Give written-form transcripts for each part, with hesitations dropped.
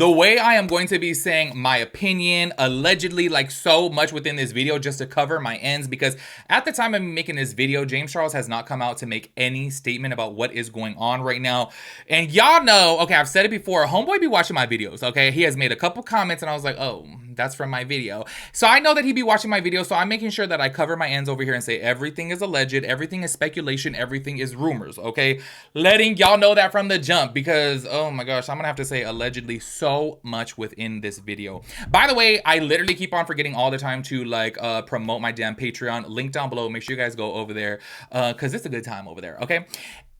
The way I am going to be saying my opinion, allegedly, like so much within this video just to cover my ends, because at the time I'm making this video, James Charles has not come out to make any statement about what is going on right now. And y'all know, okay, I've said it before, homeboy be watching my videos, okay? He has made a couple comments and I was like, oh, that's from my video. So I know that he be watching my video, so I'm making sure that I cover my ends over here and say everything is alleged, everything is speculation, everything is rumors, okay? Letting y'all know that from the jump, because, oh my gosh, I'm gonna have to say allegedly so much within this video. By the way, I literally keep on forgetting all the time to like promote my damn Patreon. Link down below. Make sure you guys go over there because it's a good time over there, okay?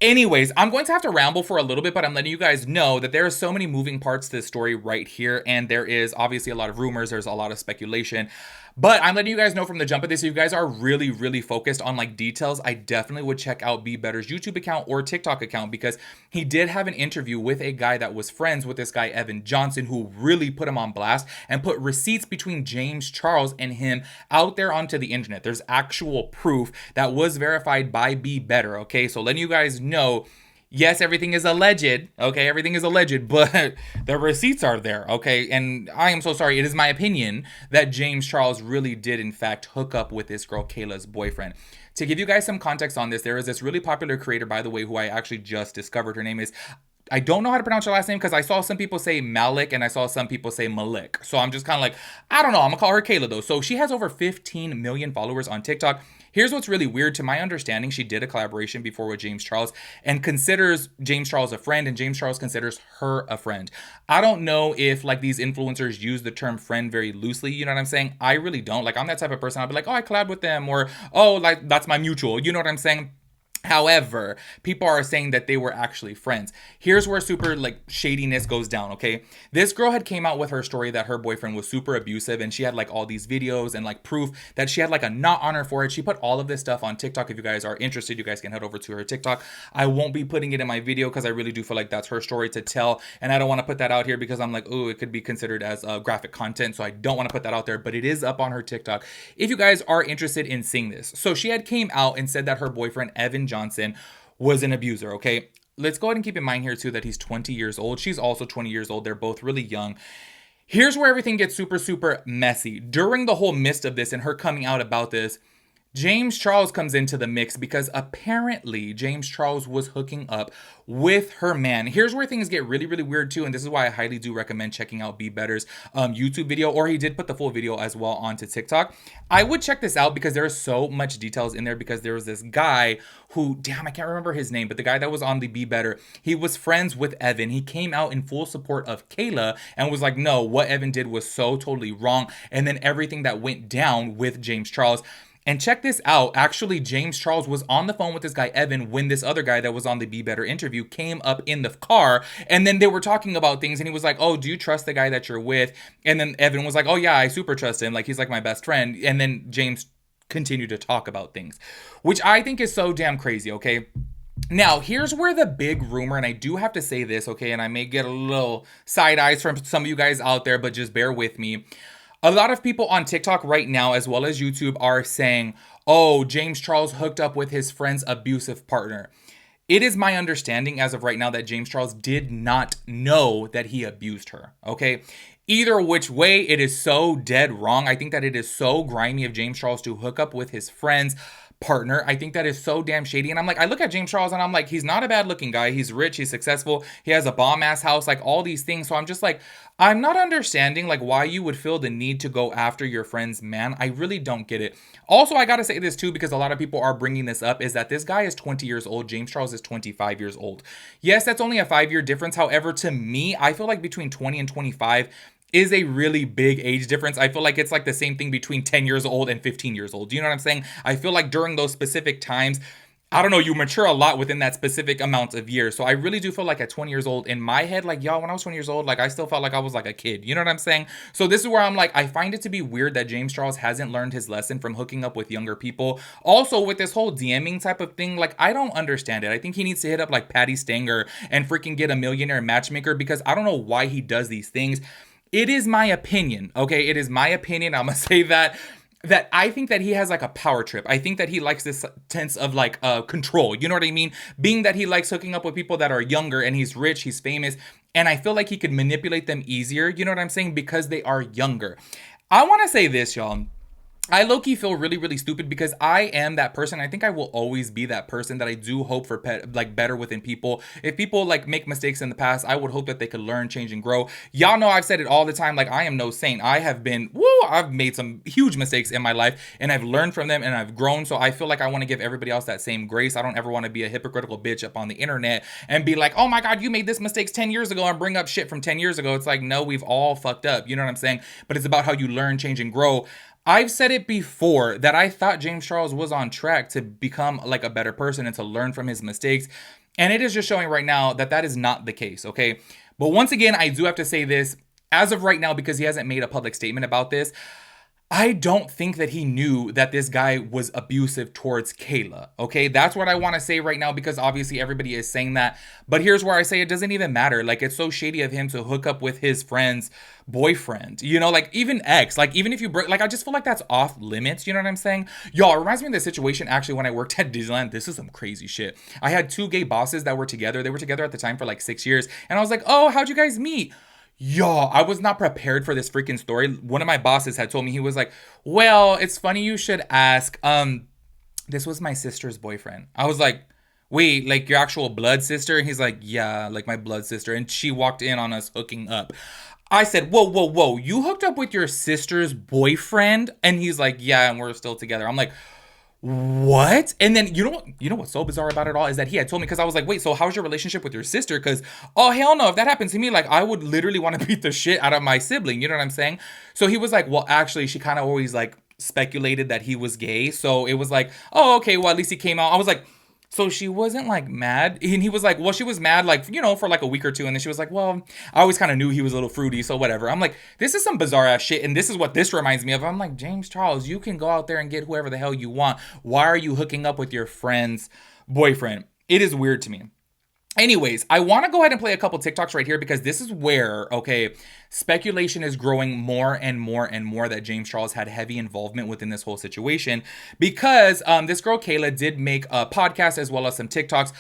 Anyways, I'm going to have to ramble for a little bit, but I'm letting you guys know that there are so many moving parts to this story right here, and there is obviously a lot of rumors, there's a lot of speculation, but I'm letting you guys know from the jump of this, if you guys are really, really focused on like details, I definitely would check out Be Better's YouTube account or TikTok account, because he did have an interview with a guy that was friends with this guy, Evan Johnson, who really put him on blast and put receipts between James Charles and him out there onto the internet. There's actual proof that was verified by Be Better, okay? So letting you guys know, yes, everything is alleged, okay? Everything is alleged, but the receipts are there, okay? And I am so sorry. It is my opinion that James Charles really did, in fact, hook up with this girl, Kayla's boyfriend. To give you guys some context on this, there is this really popular creator, by the way, who I actually just discovered. Her name is, I don't know how to pronounce her last name because I saw some people say Malik and I saw some people say Malik. So I'm just kind of like, I don't know. I'm going to call her Kayla though. So she has over 15 million followers on TikTok. Here's what's really weird. To my understanding, she did a collaboration before with James Charles and considers James Charles a friend, and James Charles considers her a friend. I don't know if like these influencers use the term friend very loosely. You know what I'm saying? I really don't. Like I'm that type of person. I'll be like, oh, I collabed with them, or oh, like that's my mutual. You know what I'm saying? However, people are saying that they were actually friends. Here's where super like shadiness goes down, okay? This girl had came out with her story that her boyfriend was super abusive, and she had like all these videos and like proof that she had like a knot on her forehead. She put all of this stuff on TikTok. If you guys are interested, you guys can head over to her TikTok. I won't be putting it in my video because I really do feel like that's her story to tell, and I don't want to put that out here because I'm like, oh, it could be considered as graphic content, so I don't want to put that out there, but it is up on her TikTok if you guys are interested in seeing this. So she had came out and said that her boyfriend, Evan Johnson, was an abuser, okay? Let's go ahead and keep in mind here too that he's 20 years old. She's also 20 years old. They're both really young. Here's where everything gets super, super messy. During the whole midst of this and her coming out about this, James Charles comes into the mix because apparently James Charles was hooking up with her man. Here's where things get really, really weird too, and this is why I highly do recommend checking out Be Better's YouTube video, or he did put the full video as well onto TikTok. I would check this out because there is so much details in there, because there was this guy who, damn, I can't remember his name, but the guy that was on the Be Better, he was friends with Evan. He came out in full support of Kayla and was like, no, what Evan did was so totally wrong, and then everything that went down with James Charles. And check this out. Actually, James Charles was on the phone with this guy, Evan, when this other guy that was on the Be Better interview came up in the car. And then they were talking about things. And he was like, oh, do you trust the guy that you're with? And then Evan was like, oh, yeah, I super trust him. Like, he's like my best friend. And then James continued to talk about things, which I think is so damn crazy, okay? Now, here's where the big rumor, and I do have to say this, okay? And I may get a little side eyes from some of you guys out there, but just bear with me. A lot of people on TikTok right now, as well as YouTube, are saying, oh, James Charles hooked up with his friend's abusive partner. It is my understanding as of right now that James Charles did not know that he abused her, okay? Either which way, it is so dead wrong. I think that it is so grimy of James Charles to hook up with his friend's partner. I think that is so damn shady. And I'm like, I look at James Charles and I'm like, he's not a bad looking guy. He's rich, he's successful, he has a bomb ass house, like all these things. So I'm just like, I'm not understanding like why you would feel the need to go after your friend's man. I really don't get it. Also, I gotta say this too, because a lot of people are bringing this up, is that this guy is 20 years old. James Charles is 25 years old. Yes, that's only a 5-year difference. However, to me, I feel like between 20 and 25 is a really big age difference. I feel like it's like the same thing between 10 years old and 15 years old. Do you know what I'm saying? I feel like during those specific times, I don't know, you mature a lot within that specific amount of years. So I really do feel like at 20 years old, in my head, like, y'all, when I was 20 years old, like, I still felt like I was like a kid. You know what I'm saying? So this is where I'm like, I find it to be weird that James Charles hasn't learned his lesson from hooking up with younger people. Also, with this whole DMing type of thing, like, I don't understand it. I think he needs to hit up like Patty Stanger and freaking get a millionaire matchmaker, because I don't know why he does these things. It is my opinion, okay? It is my opinion. I'm gonna say that. that I think that he has like a power trip. I think that he likes this sense of like control. You know what I mean? Being that he likes hooking up with people that are younger and he's rich, he's famous, and I feel like he could manipulate them easier. You know what I'm saying? Because they are younger. I want to say this, y'all. I low-key feel really, really stupid because I am that person. I think I will always be that person that I do hope for like better within people. If people like make mistakes in the past, I would hope that they could learn, change, and grow. Y'all know I've said it all the time. Like, I am no saint. I have been, I've made some huge mistakes in my life and I've learned from them and I've grown. So I feel like I want to give everybody else that same grace. I don't ever want to be a hypocritical bitch up on the internet and be like, oh my God, you made this mistakes 10 years ago and bring up shit from 10 years ago. It's like, no, we've all fucked up. You know what I'm saying? But it's about how you learn, change, and grow. I've said it before that I thought James Charles was on track to become like a better person and to learn from his mistakes. And it is just showing right now that that is not the case, okay? But once again, I do have to say this. As of right now, because he hasn't made a public statement about this, I don't think that he knew that this guy was abusive towards Kayla, okay? That's what I want to say right now because obviously everybody is saying that. But here's where I say it doesn't even matter. Like, it's so shady of him to hook up with his friend's boyfriend, you know, like even ex, like even if you break, like I just feel like that's off limits, you know what I'm saying? Y'all, it reminds me of the situation actually when I worked at Disneyland. This is some crazy shit. I had two gay bosses that were together. They were together at the time for like 6 years. And I was like, oh, how'd you guys meet? Y'all, I was not prepared for this freaking story. One of my bosses had told me, he was like, well, it's funny you should ask. This was my sister's boyfriend. I was like, wait, like your actual blood sister? And he's like, yeah, like my blood sister. And she walked in on us hooking up. I said, whoa, whoa, whoa, you hooked up with your sister's boyfriend? And he's like, yeah, and we're still together. I'm like, what? And then you know what's so bizarre about it all is that he had told me, because I was like, wait, so how's your relationship with your sister? Because oh hell no, if that happens to me, like I would literally want to beat the shit out of my sibling. You know what I'm saying? So he was like, well, actually, she kind of always like speculated that he was gay. So it was like, oh, okay, well, at least he came out. I was like, so she wasn't like mad. And he was like, well, she was mad like, you know, for like a week or two. And then she was like, well, I always kind of knew he was a little fruity. So whatever. I'm like, this is some bizarre ass shit. And this is what this reminds me of. I'm like, James Charles, you can go out there and get whoever the hell you want. Why are you hooking up with your friend's boyfriend? It is weird to me. Anyways, I want to go ahead and play a couple TikToks right here because this is where, okay, speculation is growing more and more and more that James Charles had heavy involvement within this whole situation because this girl Kayla did make a podcast as well as some TikToks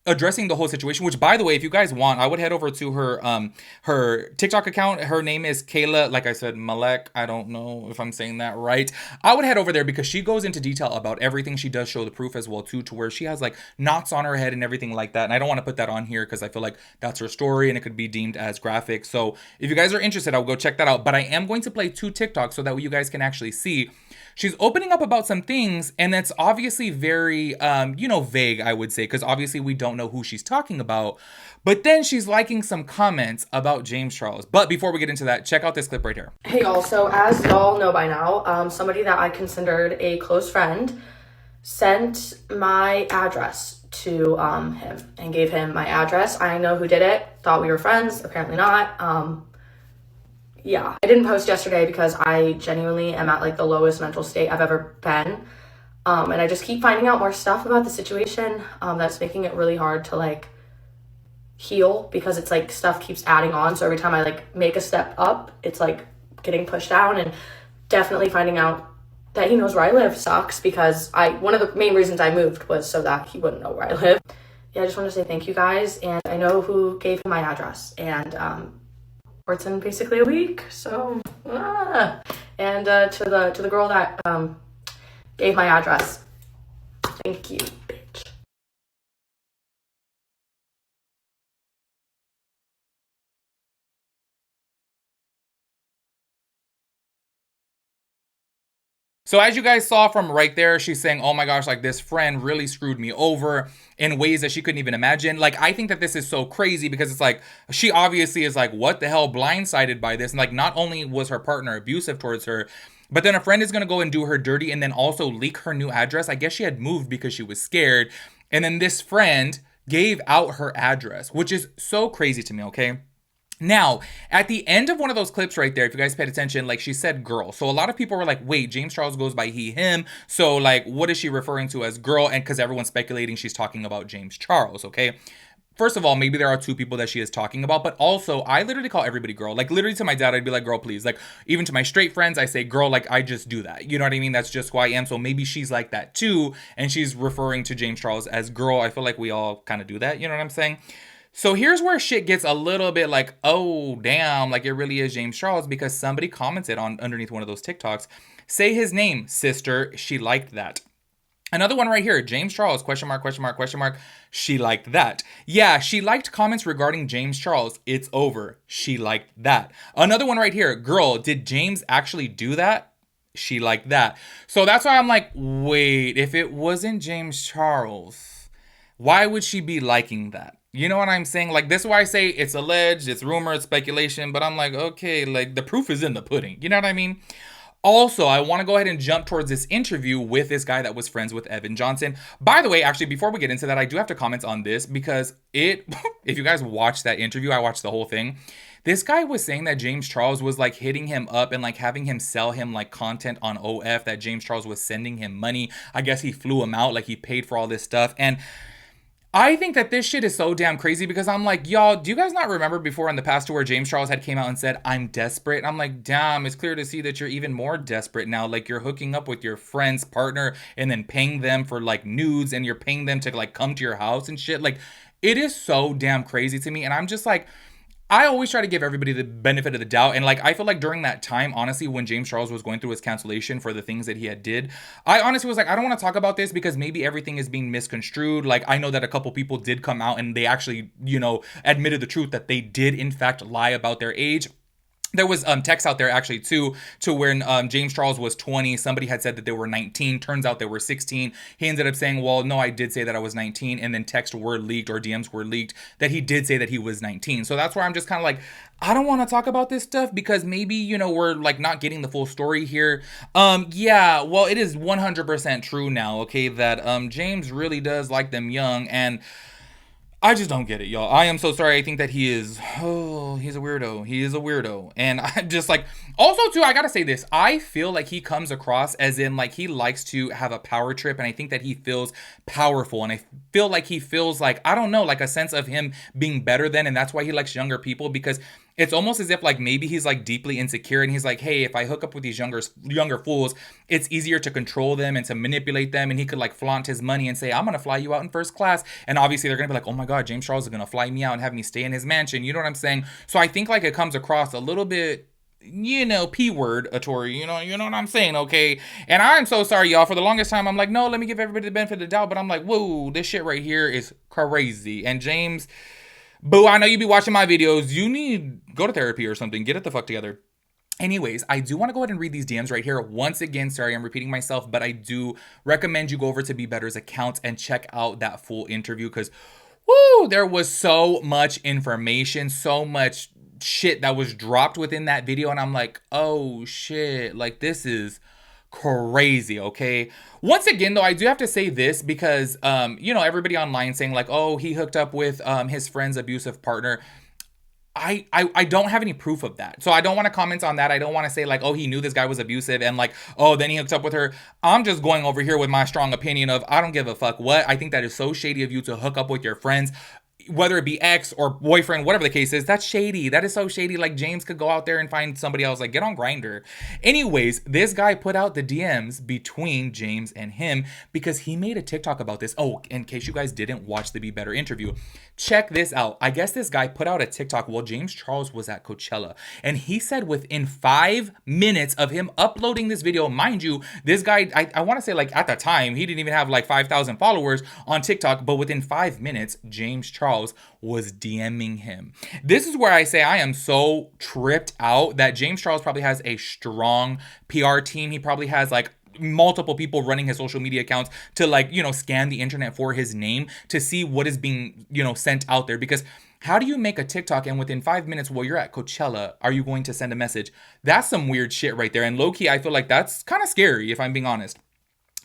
addressing the whole situation, which by the way, if you guys want, I would head over to her TikTok account. Her name is Kayla, like I said, Malek. I don't know if I'm saying that right. I would head over there because she goes into detail about everything. She does show the proof as well too, to where she has like knots on her head and everything like that. And I don't want to put that on here because I feel like that's her story and it could be deemed as graphic. So if you guys are interested, I'll go check that out. But I am going to play 2 TikToks so that way you guys can actually see. She's opening up about some things, and it's obviously very, vague, I would say, because obviously we don't know who she's talking about. But then she's liking some comments about James Charles. But before we get into that, check out this clip right here. Hey y'all, so as y'all know by now, somebody that I considered a close friend sent my address to him and gave him my address. I know who did it, thought we were friends, apparently not. Yeah, I didn't post yesterday because I genuinely am at like the lowest mental state I've ever been. And I just keep finding out more stuff about the situation that's making it really hard to like heal because it's like stuff keeps adding on. So every time I like make a step up, it's like getting pushed down, and definitely finding out that he knows where I live sucks because one of the main reasons I moved was so that he wouldn't know where I live. Yeah, I just want to say thank you guys, and I know who gave him my address, and it's in basically a week, so and to the girl that gave my address, thank you, bitch. So as you guys saw from right there, she's saying, oh my gosh, like this friend really screwed me over in ways that she couldn't even imagine. Like, I think that this is so crazy because it's like, she obviously is like, what the hell, blindsided by this. And like, not only was her partner abusive towards her, but then a friend is going to go and do her dirty and then also leak her new address. I guess she had moved because she was scared. And then this friend gave out her address, which is so crazy to me, okay? Now, at the end of one of those clips right there, if you guys paid attention, like she said girl. So a lot of people were like, wait, James Charles goes by he, him. So like, what is she referring to as girl? And because everyone's speculating she's talking about James Charles, okay? first of all, maybe there are two people that she is talking about, but also I literally call everybody girl. Like literally to my dad, I'd be like, girl, please. Like even to my straight friends, I say girl, like I just do that. You know what I mean? That's just who I am. So maybe she's like that too. And she's referring to James Charles as girl. I feel like we all kind of do that. You know what I'm saying? So here's where shit gets a little bit like, oh damn, like it really is James Charles, because somebody commented on underneath one of those TikToks, say his name, sister. She liked that. Another one right here, James Charles, question mark, question mark, question mark. She liked that. Yeah, she liked comments regarding James Charles. It's over. She liked that. Another one right here, girl, did James actually do that? She liked that. So that's why I'm like, wait, if it wasn't James Charles, why would she be liking that? You know what I'm saying? Like, this is why I say it's alleged, it's rumor, it's speculation, but I'm like, okay, like the proof is in the pudding. You know what I mean? Also, I want to go ahead and jump towards this interview with this guy that was friends with Evan Johnson. By the way, actually, before we get into that, I do have to comment on this because if you guys watched that interview, I watched the whole thing. This guy was saying that James Charles was like hitting him up and like having him sell him like content on OF, that James Charles was sending him money. I guess he flew him out, like he paid for all this stuff. And I think that this shit is so damn crazy because I'm like, y'all, do you guys not remember before in the past where James Charles had came out and said, I'm desperate? And I'm like, damn, it's clear to see that you're even more desperate now. Like you're hooking up with your friend's partner and then paying them for like nudes and you're paying them to like come to your house and shit. Like it is so damn crazy to me. And I'm just like, I always try to give everybody the benefit of the doubt. And like, I feel like during that time, honestly, when James Charles was going through his cancellation for the things that he had did, I honestly was like, I don't want to talk about this because maybe everything is being misconstrued. Like, I know that a couple people did come out and they actually, admitted the truth that they did in fact lie about their age. There was text out there actually too to when James Charles was 20. Somebody had said that they were 19. Turns out they were 16. He ended up saying, well, no, I did say that I was 19. And then text were leaked or DMs were leaked that he did say that he was 19. So that's where I'm just kind of like, I don't want to talk about this stuff because maybe, we're like not getting the full story here. Yeah, well, it is 100% true now, okay, that James really does like them young, and I just don't get it, y'all. I am so sorry. I think that he's a weirdo. He is a weirdo. And I'm just like, also too, I gotta say this. I feel like he comes across as in like he likes to have a power trip. And I think that he feels powerful. And I feel like he feels like, I don't know, like a sense of him being better than. And that's why he likes younger people, because it's almost as if like maybe he's like deeply insecure and he's like, hey, if I hook up with these younger fools, it's easier to control them and to manipulate them. And he could like flaunt his money and say, I'm gonna fly you out in first class. And obviously they're gonna be like, oh my God, James Charles is gonna fly me out and have me stay in his mansion. You know what I'm saying? So I think like it comes across a little bit, P word, Atori, you know what I'm saying, okay? And I'm so sorry, y'all. For the longest time, I'm like, no, let me give everybody the benefit of the doubt. But I'm like, whoa, this shit right here is crazy. And James, boo, I know you be watching my videos. You need go to therapy or something. Get it the fuck together. Anyways, I do want to go ahead and read these DMs right here. Once again, sorry, I'm repeating myself, but I do recommend you go over to Be Better's account and check out that full interview because, woo, there was so much information, so much shit that was dropped within that video. And I'm like, oh shit, like this is crazy, okay? Once again, though, I do have to say this because, everybody online saying like, oh, he hooked up with his friend's abusive partner. I don't have any proof of that. So I don't want to comment on that. I don't want to say like, oh, he knew this guy was abusive and like, oh, then he hooked up with her. I'm just going over here with my strong opinion of I don't give a fuck what. I think that is so shady of you to hook up with your friends, whether it be ex or boyfriend, whatever the case is. That's shady. That is so shady. Like James could go out there and find somebody else, like get on Grindr. Anyways, this guy put out the DMs between James and him because he made a TikTok about this. Oh, in case you guys didn't watch the Be Better interview, check this out. I guess this guy put out a TikTok while James Charles was at Coachella. And he said within 5 minutes of him uploading this video, mind you, this guy, I want to say like at the time, he didn't even have like 5,000 followers on TikTok, but within 5 minutes, James Charles was DMing him. This is where I say I am so tripped out that James Charles probably has a strong PR team. He probably has like multiple people running his social media accounts to like, scan the internet for his name to see what is being, sent out there. Because how do you make a TikTok and within 5 minutes while you're at Coachella, are you going to send a message? That's some weird shit right there. And low-key, I feel like that's kind of scary if I'm being honest.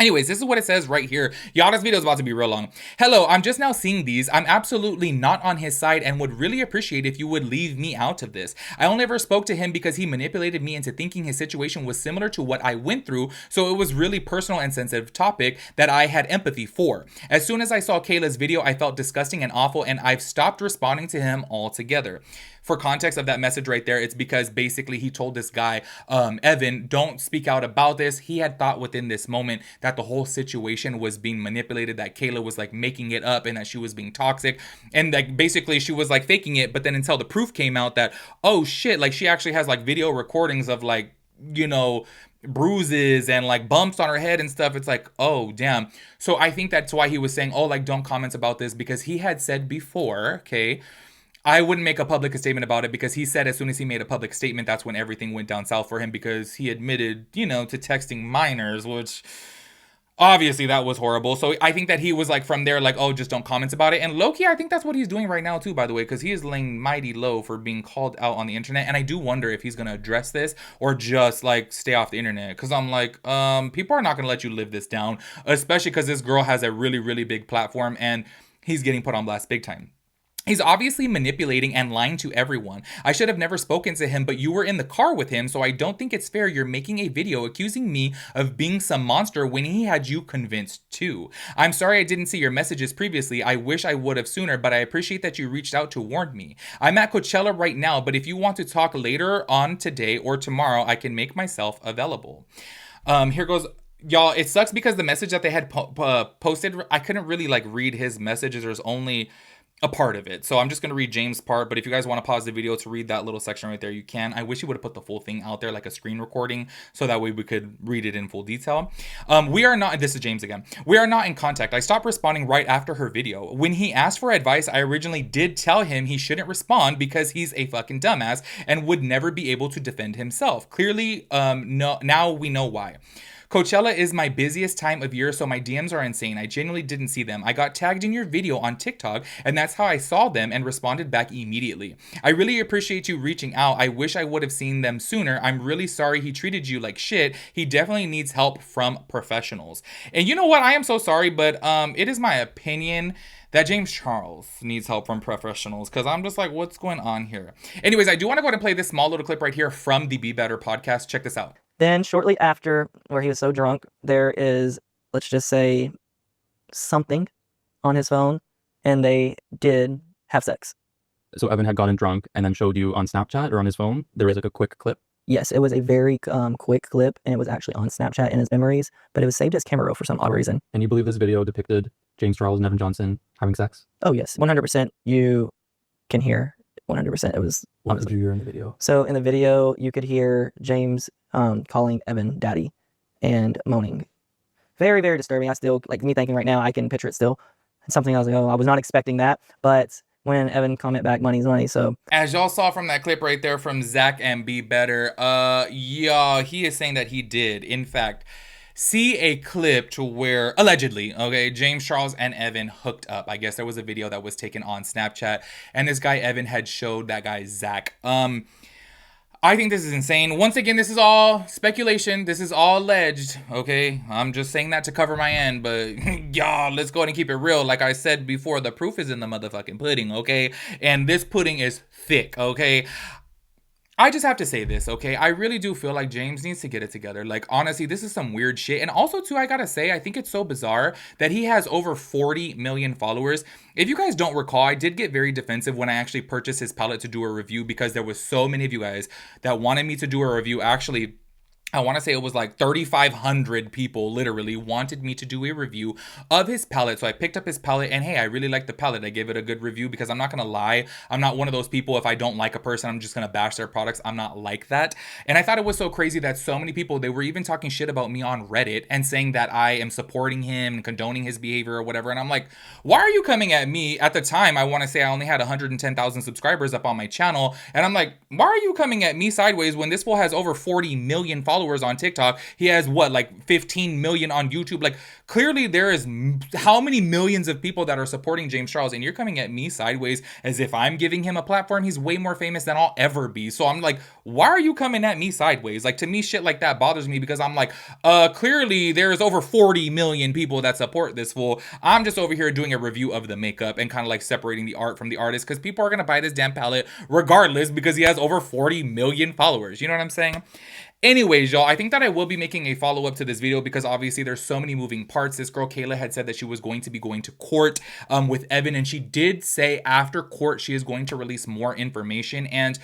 Anyways, this is what it says right here. Y'all, this video is about to be real long. Hello, I'm just now seeing these. I'm absolutely not on his side and would really appreciate if you would leave me out of this. I only ever spoke to him because he manipulated me into thinking his situation was similar to what I went through, so it was really personal and sensitive topic that I had empathy for. As soon as I saw Kayla's video, I felt disgusting and awful, and I've stopped responding to him altogether. For context of that message right there, it's because basically he told this guy, Evan, don't speak out about this. He had thought within this moment that the whole situation was being manipulated, that Kayla was like making it up and that she was being toxic. And like basically she was like faking it. But then until the proof came out that, oh shit, like she actually has like video recordings of like, you know, bruises and like bumps on her head and stuff. It's like, oh damn. So I think that's why he was saying, oh, like don't comment about this, because he had said before, okay, I wouldn't make a public statement about it, because he said as soon as he made a public statement, that's when everything went down south for him, because he admitted, you know, to texting minors, which obviously that was horrible. So I think that he was like from there, like, oh, just don't comment about it. And low-key, I think that's what he's doing right now too, by the way, because he is laying mighty low for being called out on the internet. And I do wonder if he's going to address this or just like stay off the internet. Because I'm like, people are not going to let you live this down, especially because this girl has a really, really big platform and he's getting put on blast big time. He's obviously manipulating and lying to everyone. I should have never spoken to him, but you were in the car with him, so I don't think it's fair you're making a video accusing me of being some monster when he had you convinced too. I'm sorry I didn't see your messages previously. I wish I would have sooner, but I appreciate that you reached out to warn me. I'm at Coachella right now, but if you want to talk later on today or tomorrow, I can make myself available. Here goes. Y'all, it sucks because the message that they had posted, I couldn't really like read his messages. There's only a part of it. So I'm just going to read James' part, but if you guys want to pause the video to read that little section right there, you can. I wish he would have put the full thing out there like a screen recording, so that way we could read it in full detail. We are not, this is James again. We are not in contact. I stopped responding right after her video. When he asked for advice, I originally did tell him he shouldn't respond because he's a fucking dumbass and would never be able to defend himself. Clearly, no, now we know why. Coachella is my busiest time of year, so my DMs are insane. I genuinely didn't see them. I got tagged in your video on TikTok, and that's how I saw them and responded back immediately. I really appreciate you reaching out. I wish I would have seen them sooner. I'm really sorry he treated you like shit. He definitely needs help from professionals. And you know what? I am so sorry, but it is my opinion that James Charles needs help from professionals, because I'm just like, what's going on here? Anyways, I do want to go ahead and play this small little clip right here from the Be Better podcast. Check this out. Then shortly after, where he was so drunk, there is, let's just say, something on his phone, and they did have sex. So Evan had gotten drunk and then showed you on Snapchat or on his phone. There is like a quick clip. Yes, it was a very quick clip, and it was actually on Snapchat in his memories, but it was saved as camera roll for some odd reason. And you believe this video depicted James Charles and Evan Johnson having sex? Oh yes, 100%. You can hear 100%. It was. What did you hear in the video? So in the video, you could hear James calling Evan daddy and moaning. Very, very disturbing. I still, like, me thinking right now, I can picture it still. It's something I was like, oh, I was not expecting that. But when Evan comment back, money's money. So as y'all saw from that clip right there from Zach and Be Better, yeah, he is saying that he did, in fact, see a clip to where allegedly, okay, James Charles and Evan hooked up. I guess there was a video that was taken on Snapchat, and this guy Evan had showed that guy Zach. I think this is insane. Once again, this is all speculation. This is all alleged, okay? I'm just saying that to cover my end, but y'all, let's go ahead and keep it real. Like I said before, the proof is in the motherfucking pudding, okay? And this pudding is thick, okay? I just have to say this, okay? I really do feel like James needs to get it together. Like, honestly, this is some weird shit. And also, too, I gotta say, I think it's so bizarre that he has over 40 million followers. If you guys don't recall, I did get very defensive when I actually purchased his palette to do a review, because there was so many of you guys that wanted me to do a review. Actually, I want to say it was like 3,500 people literally wanted me to do a review of his palette. So I picked up his palette, and hey, I really like the palette. I gave it a good review, because I'm not going to lie. I'm not one of those people, if I don't like a person, I'm just going to bash their products. I'm not like that. And I thought it was so crazy that so many people, they were even talking shit about me on Reddit and saying that I am supporting him and condoning his behavior or whatever. And I'm like, why are you coming at me? At the time, I want to say I only had 110,000 subscribers up on my channel. And I'm like, why are you coming at me sideways when this fool has over 40 million followers? followers on TikTok. He has what, like 15 million on YouTube. Like, clearly there is how many millions of people that are supporting James Charles, and you're coming at me sideways as if I'm giving him a platform. He's way more famous than I'll ever be. So I'm like, why are you coming at me sideways? Like, to me, shit like that bothers me, because I'm like, clearly there's over 40 million people that support this fool. I'm just over here doing a review of the makeup and kind of like separating the art from the artist, because people are gonna buy this damn palette regardless, because he has over 40 million followers. You know what I'm saying? Anyways, y'all, I think that I will be making a follow-up to this video, because obviously there's so many moving parts. This girl Kayla had said that she was going to be going to court with Evan, and she did say after court she is going to release more information. And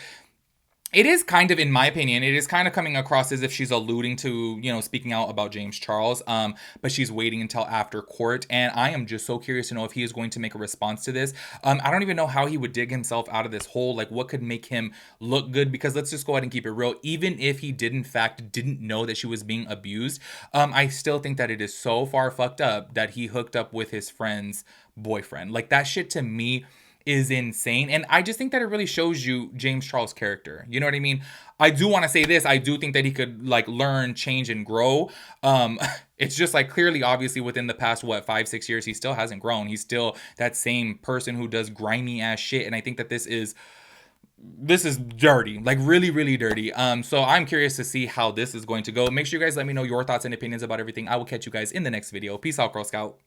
it is kind of, in my opinion, it is kind of coming across as if she's alluding to, you know, speaking out about James Charles, but she's waiting until after court. And I am just so curious to know if he is going to make a response to this. I don't even know how he would dig himself out of this hole. Like, what could make him look good? Because let's just go ahead and keep it real. Even if he did, in fact, didn't know that she was being abused, I still think that it is so far fucked up that he hooked up with his friend's boyfriend. Like, that shit to me is insane. And I just think that it really shows you James Charles' character. You know what I mean? I do want to say this. I do think that he could like learn, change, and grow. It's just like clearly, obviously, within the past, what, 5-6 years, he still hasn't grown. He's still that same person who does grimy ass shit. And I think that this is dirty, like really, really dirty. So I'm curious to see how this is going to go. Make sure you guys let me know your thoughts and opinions about everything. I will catch you guys in the next video. Peace out, Girl Scout.